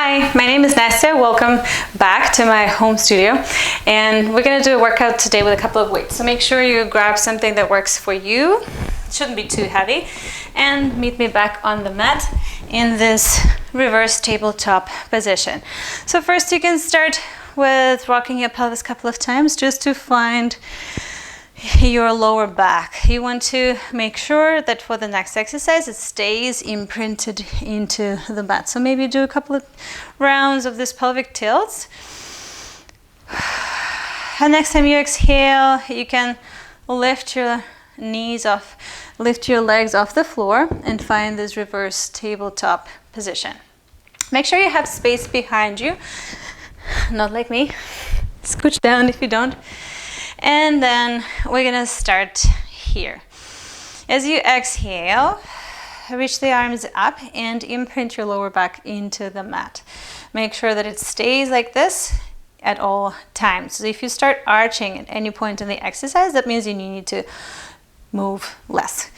Hi, my name is Nastya. Welcome back to my home studio. And we're going to do a workout today with a couple of weights. So make sure you grab something that works for you. It shouldn't be too heavy. And meet me back on the mat in this reverse tabletop position. So first you can start with rocking your pelvis a couple of times just to find your lower back. You want to make sure that for the next exercise it stays imprinted into the mat. So maybe do a couple of rounds of this pelvic tilts. And next time you exhale, you can lift your knees off, lift your legs off the floor and find this reverse tabletop position. Make sure you have space behind you, not like me. Scooch down if you don't. And then we're gonna start here. As you exhale, reach the arms up and imprint your lower back into the mat. Make sure that it stays like this at all times. So if you start arching at any point in the exercise, that means you need to move less.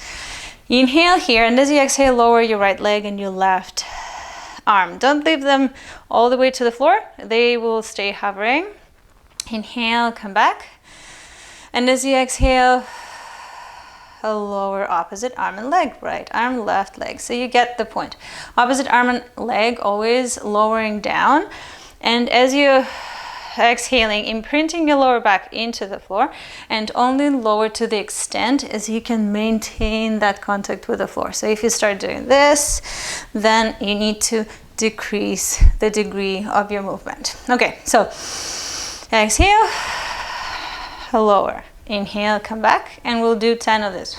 Inhale here, and as you exhale, lower your right leg and your left arm. Don't leave them all the way to the floor. They will stay hovering. Inhale, come back. And as you exhale, a lower opposite arm and leg, right arm, left leg. So you get the point. Opposite arm and leg always lowering down. And as you exhaling, imprinting your lower back into the floor and only lower to the extent as you can maintain that contact with the floor. So if you start doing this, then you need to decrease the degree of your movement. Okay, so exhale. Lower. Inhale, come back, and we'll do 10 of this.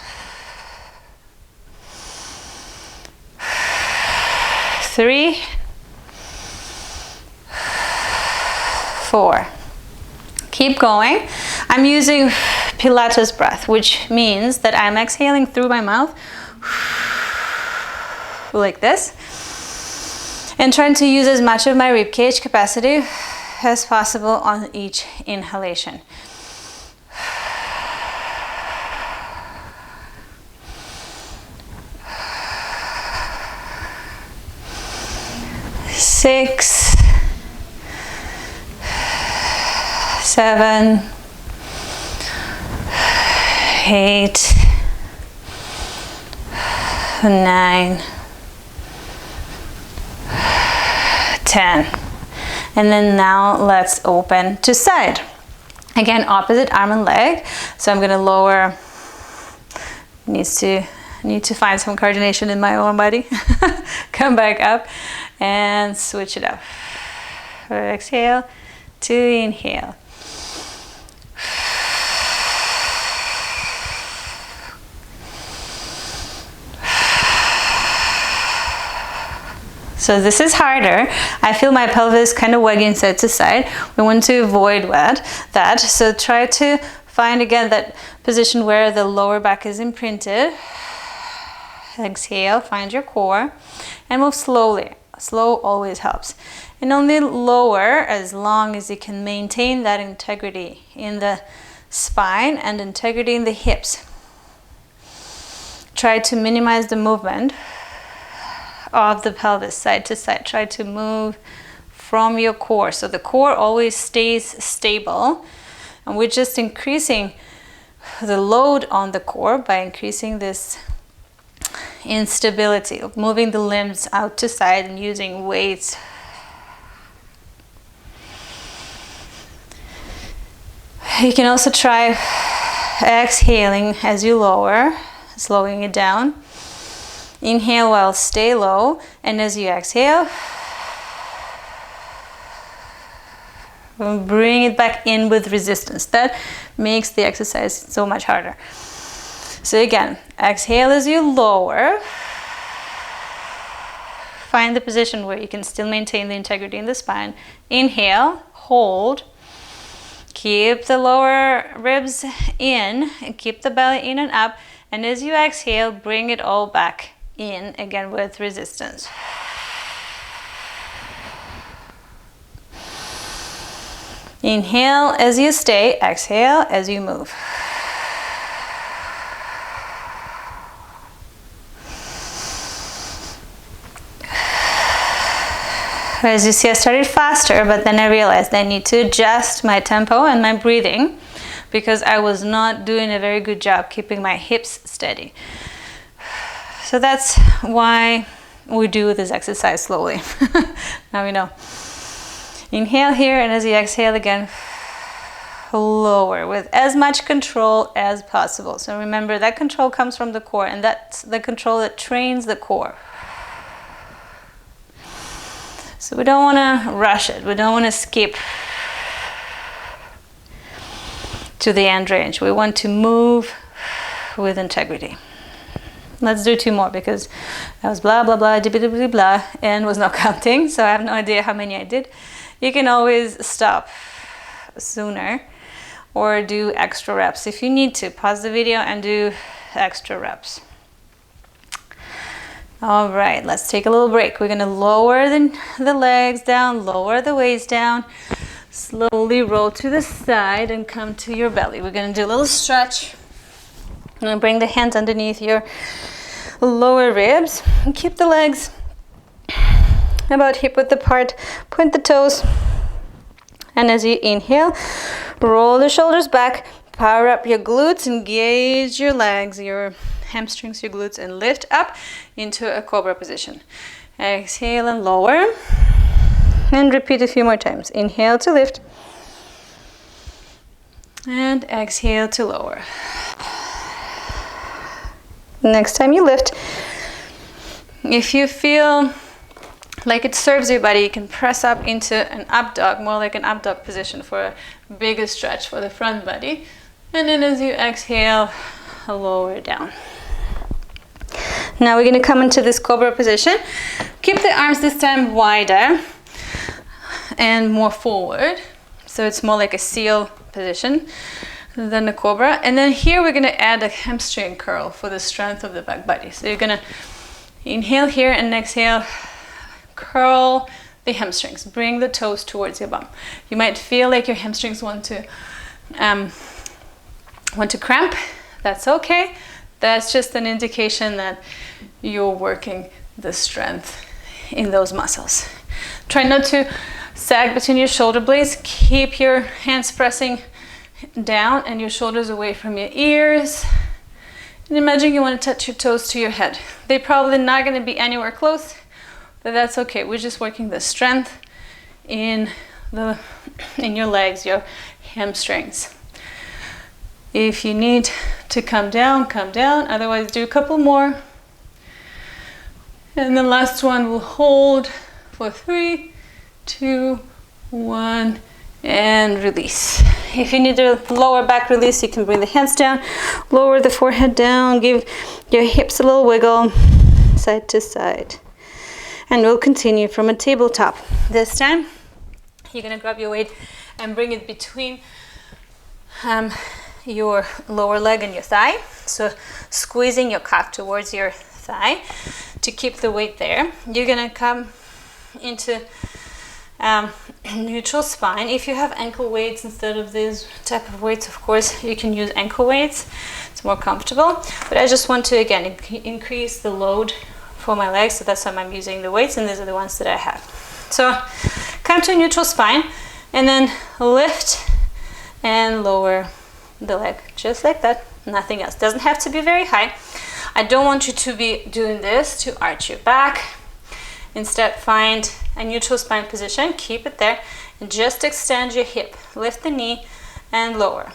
3, 4. Keep going. I'm using Pilates breath, which means that I'm exhaling through my mouth like this and trying to use as much of my ribcage capacity as possible on each inhalation. 6, 7, 8, 9, 10. And then now let's open to side. Again, opposite arm and leg. So I'm going to lower. Need to find some coordination in my own body. Come back up and switch it up. Exhale to inhale. So this is harder. I feel my pelvis kind of wagging side to side. We want to avoid that. So try to find again that position where the lower back is imprinted. Exhale, find your core and move slowly. Slow always helps. And only lower as long as you can maintain that integrity in the spine and integrity in the hips. Try to minimize the movement of the pelvis side to side. Try to move from your core. So the core always stays stable. And we're just increasing the load on the core by increasing this instability of moving the limbs out to side and using weights. You can also try exhaling as you lower, slowing it down. Inhale while stay low, and as you exhale, bring it back in with resistance. That makes the exercise so much harder. So again, exhale as you lower. Find the position where you can still maintain the integrity in the spine. Inhale, hold. Keep the lower ribs in and keep the belly in and up. And as you exhale, bring it all back in again with resistance. Inhale as you stay, exhale as you move. As you see, I started faster, but then I realized I need to adjust my tempo and my breathing because I was not doing a very good job keeping my hips steady. So that's why we do this exercise slowly. Now we know. Inhale here, and as you exhale again, lower with as much control as possible. So remember, that control comes from the core, and that's the control that trains the core. So we don't want to rush it. We don't want to skip to the end range. We want to move with integrity. Let's do 2 more because I was blah, blah, blah, blah, blah, blah, and was not counting. So I have no idea how many I did. You can always stop sooner or do extra reps if you need to. Pause the video and do extra reps. All right, let's take a little break. We're gonna lower the legs down, lower the waist down, slowly roll to the side and come to your belly. We're gonna do a little stretch. I'm gonna bring the hands underneath your lower ribs and keep the legs about hip width apart. Point the toes. And as you inhale, roll the shoulders back, power up your glutes, engage your legs, your hamstrings, your glutes, and lift up into a cobra position. Exhale and lower. And repeat a few more times. Inhale to lift. And exhale to lower. Next time you lift, if you feel like it serves your body, you can press up into an up dog, more like an up dog position for a bigger stretch for the front body. And then as you exhale, lower down. Now we're going to come into this cobra position. Keep the arms this time wider and more forward. So it's more like a seal position than a cobra. And then here we're going to add a hamstring curl for the strength of the back body. So you're going to inhale here and exhale, curl the hamstrings. Bring the toes towards your bum. You might feel like your hamstrings want to cramp. That's okay. That's just an indication that you're working the strength in those muscles. Try not to sag between your shoulder blades. Keep your hands pressing down and your shoulders away from your ears. And imagine you want to touch your toes to your head. They're probably not going to be anywhere close, but that's okay. We're just working the strength in your legs, your hamstrings. If you need to come down, come down. Otherwise, do a couple more. And the last one we'll hold for 3, 2, 1, and release. If you need a lower back release, you can bring the hands down, lower the forehead down, give your hips a little wiggle, side to side. And we'll continue from a tabletop. This time, you're gonna grab your weight and bring it between your lower leg and your thigh. So squeezing your calf towards your thigh to keep the weight there. You're gonna come into neutral spine. If you have ankle weights instead of these type of weights, of course, you can use ankle weights. It's more comfortable. But I just want to, again, increase the load for my legs. So that's why I'm using the weights, and these are the ones that I have. So come to a neutral spine, and then lift and lower the leg, just like that. Nothing else. Doesn't have to be very high. I don't want you to be doing this to arch your back. Instead, find a neutral spine position, keep it there, and just extend your hip. Lift the knee and lower.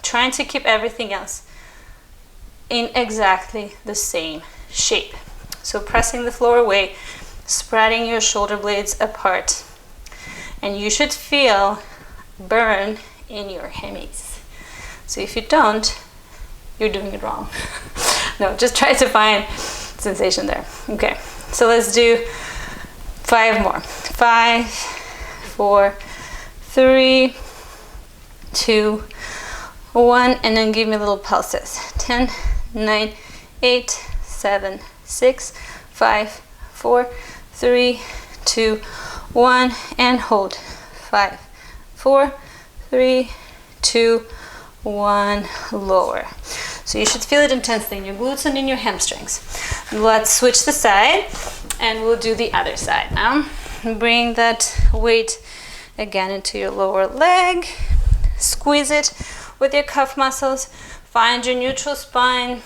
Trying to keep everything else in exactly the same shape. So pressing the floor away, spreading your shoulder blades apart. And you should feel burn in your hemis. So if you don't, you're doing it wrong. No, just try to find sensation there. Okay, so let's do 5 more. 5, 4, 3, 2, 1, and then give me little pulses. 10, 9, 8, 7, 6, 5, 4, 3, 2, 1, and hold. 5, 4, 3, 2, 1, lower. So you should feel it intensely in your glutes and in your hamstrings. Let's switch the side and we'll do the other side now. bring that weight again into your lower leg. Squeeze it with your calf muscles. Find your neutral spine.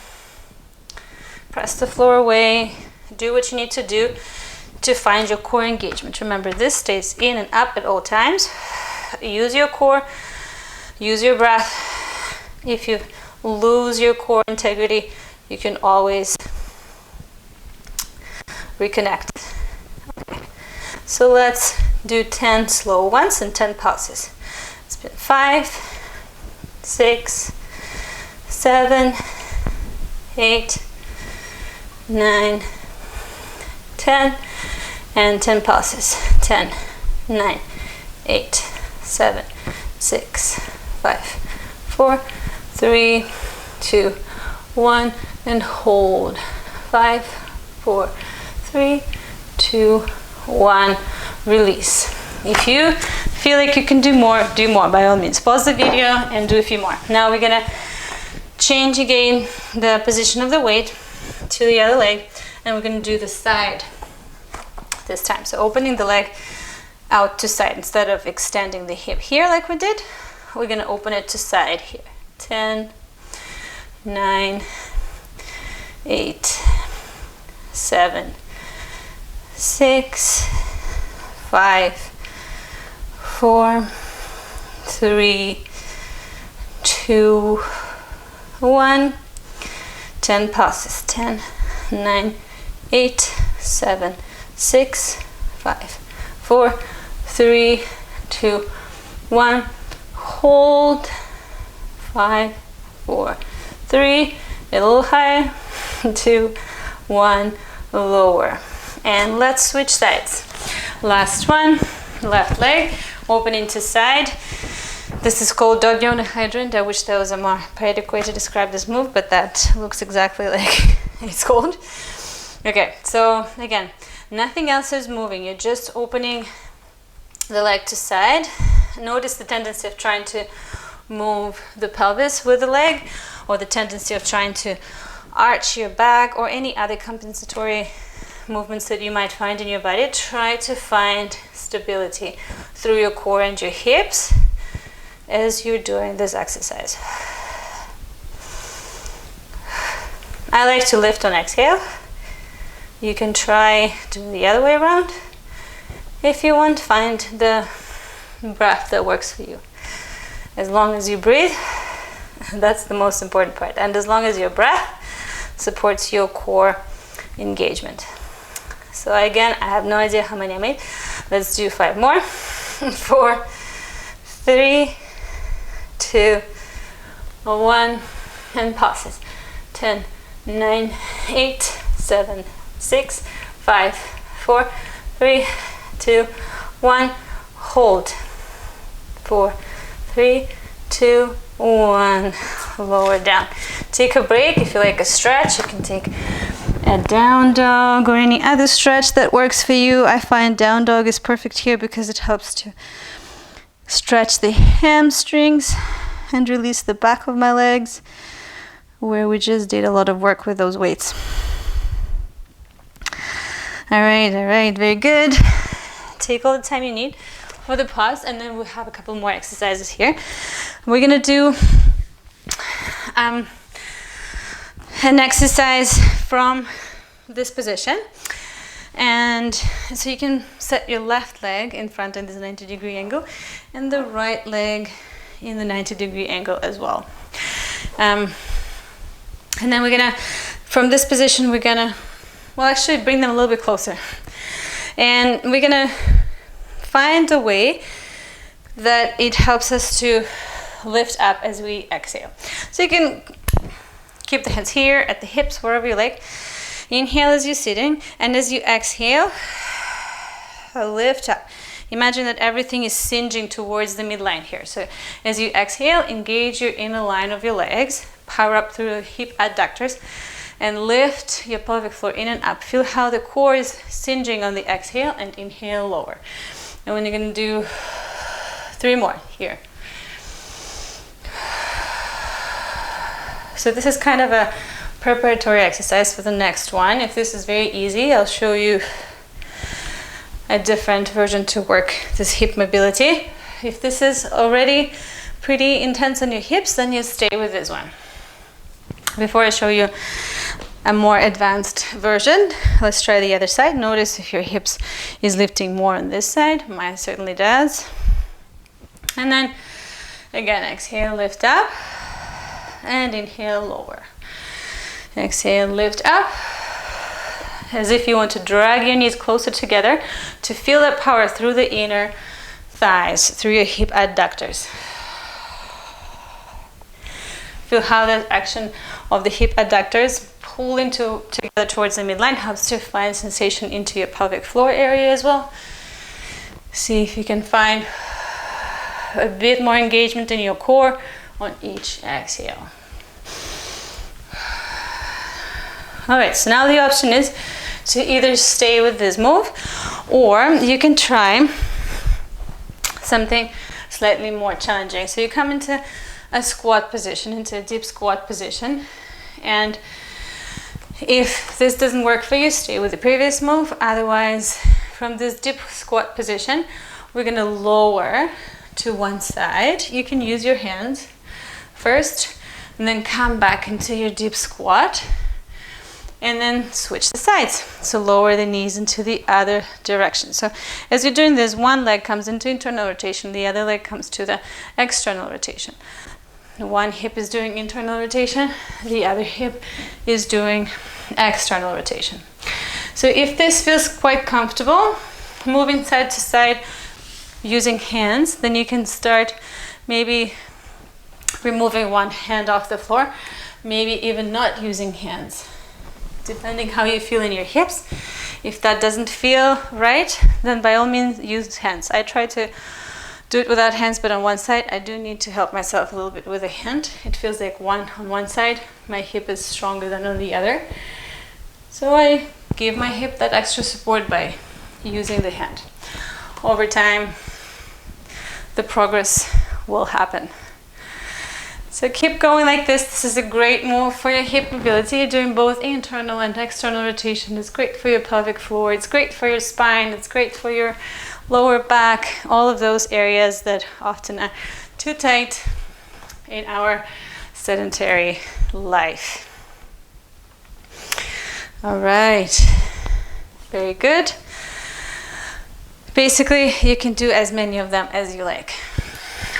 Press the floor away. Do what you need to do to find your core engagement. Remember, this stays in and up at all times. Use your core. Use your breath. If you lose your core integrity, you can always reconnect. Okay. So let's do 10 slow ones and 10 pauses. It's been 5, 6, 7, 8, 9, 10, and 10 pauses. 10, 9, 8, 7, 6, 5, 4, 3, 2, 1, and hold. 5, 4, 3, 2, 1. Release. If you feel like you can do more by all means. Pause the video and do a few more. Now we're gonna change again the position of the weight to the other leg, and we're gonna do the side this time. So opening the leg out to side instead of extending the hip here like we did. We're gonna open it to side here. 10, 9, 8, 7, 6, 5, 4, 3, 2, 1. 10 pauses. 10, 9, 8, 7, 6, 5, 4, 3, 2, 1. Hold. 5, 4, 3. A little higher. 2, 1. Lower. And let's switch sides. Last one. Left leg. Opening to side. This is called dog yoni hydrant. I wish there was a more poetic way to describe this move, but that looks exactly like it's called. Okay, so again, nothing else is moving. You're just opening the leg to side. Notice the tendency of trying to move the pelvis with the leg, or the tendency of trying to arch your back, or any other compensatory movements that you might find in your body. Try to find stability through your core and your hips as you're doing this exercise. I like to lift on exhale. You can try doing the other way around. If you want, find the breath that works for you. As long as you breathe, that's the most important part. And as long as your breath supports your core engagement. So again, I have no idea how many I made. Let's do 5 more. 4, 3, 2, 1, and pauses. 10, 9, 8, 7, 6, 5, 4, 3, 2, 1. Hold. 4, 3, 2, 1. Lower down. Take a break. If you like a stretch, you can take a down dog or any other stretch that works for you. I find down dog is perfect here because it helps to stretch the hamstrings and release the back of my legs, where we just did a lot of work with those weights. All right, very good. Take all the time you need for the pause, and then we'll have a couple more exercises here. We're gonna do an exercise from this position, and so you can set your left leg in front in this 90-degree angle, and the right leg in the 90-degree angle as well. And then we're gonna, from this position, we're gonna, well, actually bring them a little bit closer, and we're gonna find a way that it helps us to lift up as we exhale. So you can keep the hands here at the hips, wherever you like. Inhale as you're sitting, and as you exhale, lift up. Imagine that everything is singeing towards the midline here. So as you exhale, engage your inner line of your legs, power up through the hip adductors, and lift your pelvic floor in and up. Feel how the core is singeing on the exhale, and inhale, lower. And when you're gonna do 3 more here. So this is kind of a preparatory exercise for the next one. If this is very easy, I'll show you a different version to work this hip mobility. If this is already pretty intense on your hips, then you stay with this one. Before I show you a more advanced version, let's try the other side. Notice if your hips is lifting more on this side. Mine certainly does. And then again, exhale, lift up, and inhale, lower. Exhale, lift up, as if you want to drag your knees closer together to feel that power through the inner thighs, through your hip adductors. Feel how the action of the hip adductors pulling together towards the midline helps to find sensation into your pelvic floor area as well. See if you can find a bit more engagement in your core on each exhale. All right, so now the option is to either stay with this move, or you can try something slightly more challenging. So you come into a squat position, into a deep squat position, and if this doesn't work for you, stay with the previous move. Otherwise, from this deep squat position, we're gonna lower to one side. You can use your hands first, and then come back into your deep squat, and then switch the sides. So lower the knees into the other direction. So as you're doing this, one leg comes into internal rotation, the other leg comes to the external rotation. One hip is doing internal rotation, the other hip is doing external rotation. So if this feels quite comfortable, moving side to side using hands, then you can start maybe removing one hand off the floor, maybe even not using hands, depending how you feel in your hips. If that doesn't feel right, then by all means use hands. I try to do it without hands, but on one side I do need to help myself a little bit with a hand. It feels like on one side my hip is stronger than on the other, so I give my hip that extra support by using the hand. Over time the progress will happen. So keep going like this. This is a great move for your hip mobility. You're doing both internal and external rotation. It's great for your pelvic floor. It's great for your spine. It's great for your lower back. All of those areas that often are too tight in our sedentary life. All right. Very good. Basically, you can do as many of them as you like.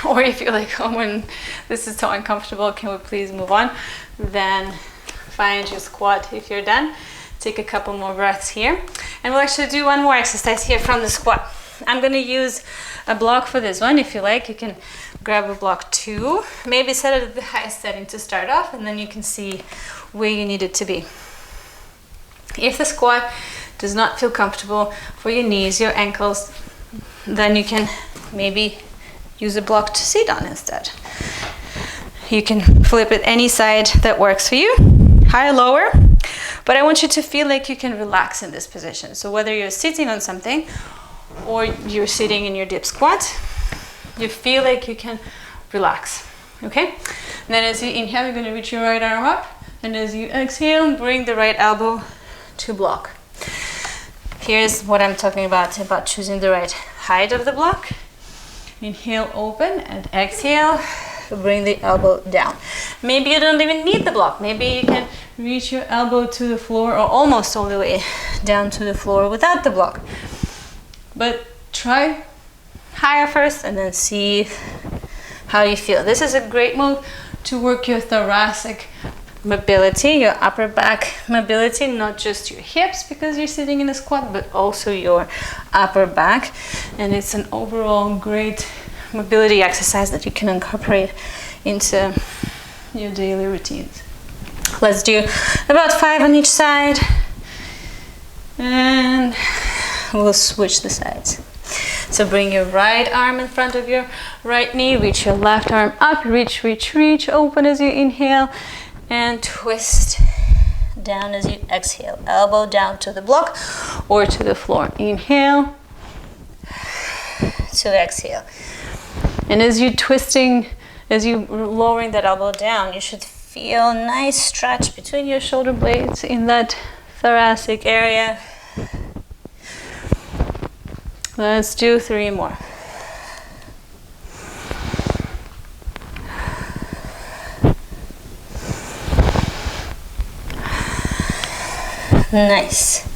Or if you're like, oh, when this is so uncomfortable, can we please move on? Then find your squat if you're done. Take a couple more breaths here. And we'll actually do one more exercise here from the squat. I'm gonna use a block for this one. If you like, you can grab a block 2. Maybe set it at the highest setting to start off, and then you can see where you need it to be. If the squat does not feel comfortable for your knees, your ankles, then you can maybe use a block to sit on instead. You can flip it any side that works for you, high or lower, but I want you to feel like you can relax in this position. So whether you're sitting on something or you're sitting in your deep squat, you feel like you can relax, okay? And then as you inhale, you're gonna reach your right arm up, and as you exhale, bring the right elbow to block. Here's what I'm talking about choosing the right height of the block. Inhale, open, and exhale, bring the elbow down. Maybe you don't even need the block. Maybe you can reach your elbow to the floor, or almost all the way down to the floor without the block. But try higher first and then see how you feel. This is a great move to work your thoracic mobility, your upper back mobility, not just your hips because you're sitting in a squat, but also your upper back. And it's an overall great mobility exercise that you can incorporate into your daily routines. Let's do about 5 on each side, and we'll switch the sides. So bring your right arm in front of your right knee, reach your left arm up, reach, open as you inhale, and twist down as you exhale. Elbow down to the block or to the floor. Inhale to exhale. And as you're twisting, as you're lowering that elbow down, you should feel a nice stretch between your shoulder blades in that thoracic area. Let's do 3 more. Nice.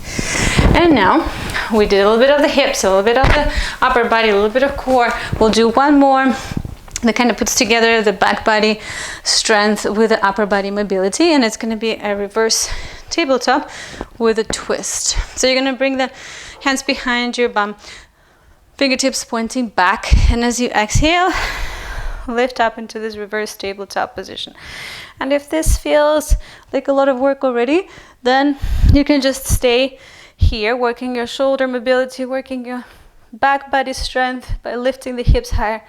And now we did a little bit of the hips, a little bit of the upper body, a little bit of core. We'll do one more that kind of puts together the back body strength with the upper body mobility, and it's going to be a reverse tabletop with a twist. So you're going to bring the hands behind your bum, fingertips pointing back, and as you exhale, lift up into this reverse tabletop position. And if this feels like a lot of work already, then you can just stay here, working your shoulder mobility, working your back body strength by lifting the hips higher.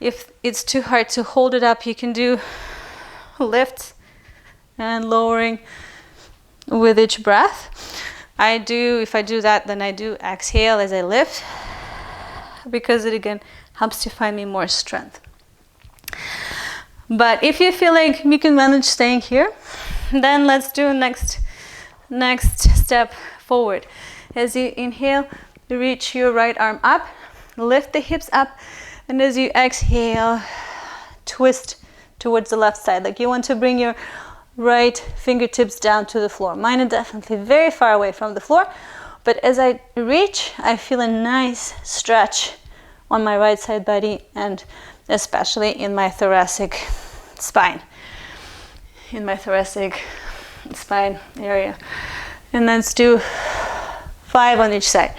If it's too hard to hold it up, you can do lifts and lowering with each breath. If I do that, then I do exhale as I lift, because it again helps to find me more strength. But if you feel like you can manage staying here, then let's do next step forward. As you inhale, reach your right arm up, lift the hips up, and as you exhale, twist towards the left side. Like you want to bring your right fingertips down to the floor. Mine are definitely very far away from the floor, but as I reach, I feel a nice stretch on my right side body, and especially in my thoracic spine. In my thoracic spine area. And let's do 5 on each side.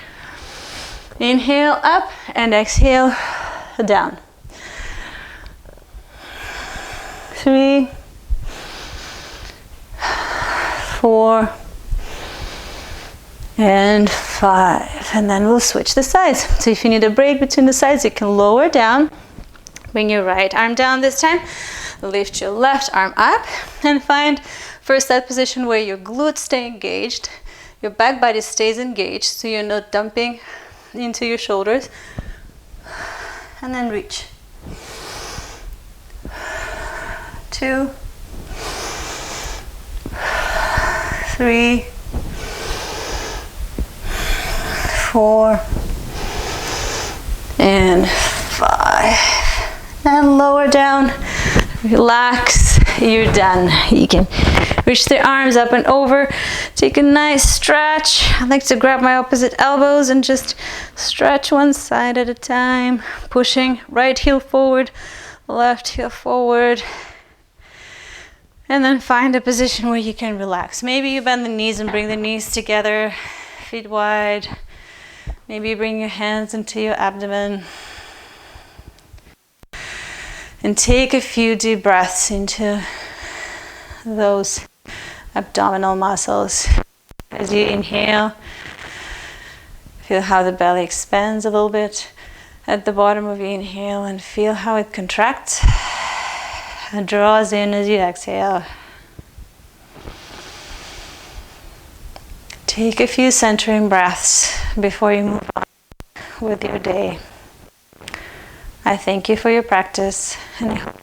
Inhale up and exhale down. 3, 4, and 5. And then we'll switch the sides. So if you need a break between the sides, you can lower down. Bring your right arm down this time. Lift your left arm up and find first that position where your glutes stay engaged, your back body stays engaged, so you're not dumping into your shoulders. And then reach. 2, 3, 4, and 5. And lower down. Relax, you're done. You can reach the arms up and over. Take a nice stretch. I like to grab my opposite elbows and just stretch one side at a time. Pushing right heel forward, left heel forward. And then find a position where you can relax. Maybe you bend the knees and bring the knees together, feet wide. Maybe you bring your hands into your abdomen. And take a few deep breaths into those abdominal muscles. As you inhale, feel how the belly expands a little bit at the bottom of your inhale, and feel how it contracts and draws in as you exhale. Take a few centering breaths before you move on with your day. I thank you for your practice, and I hope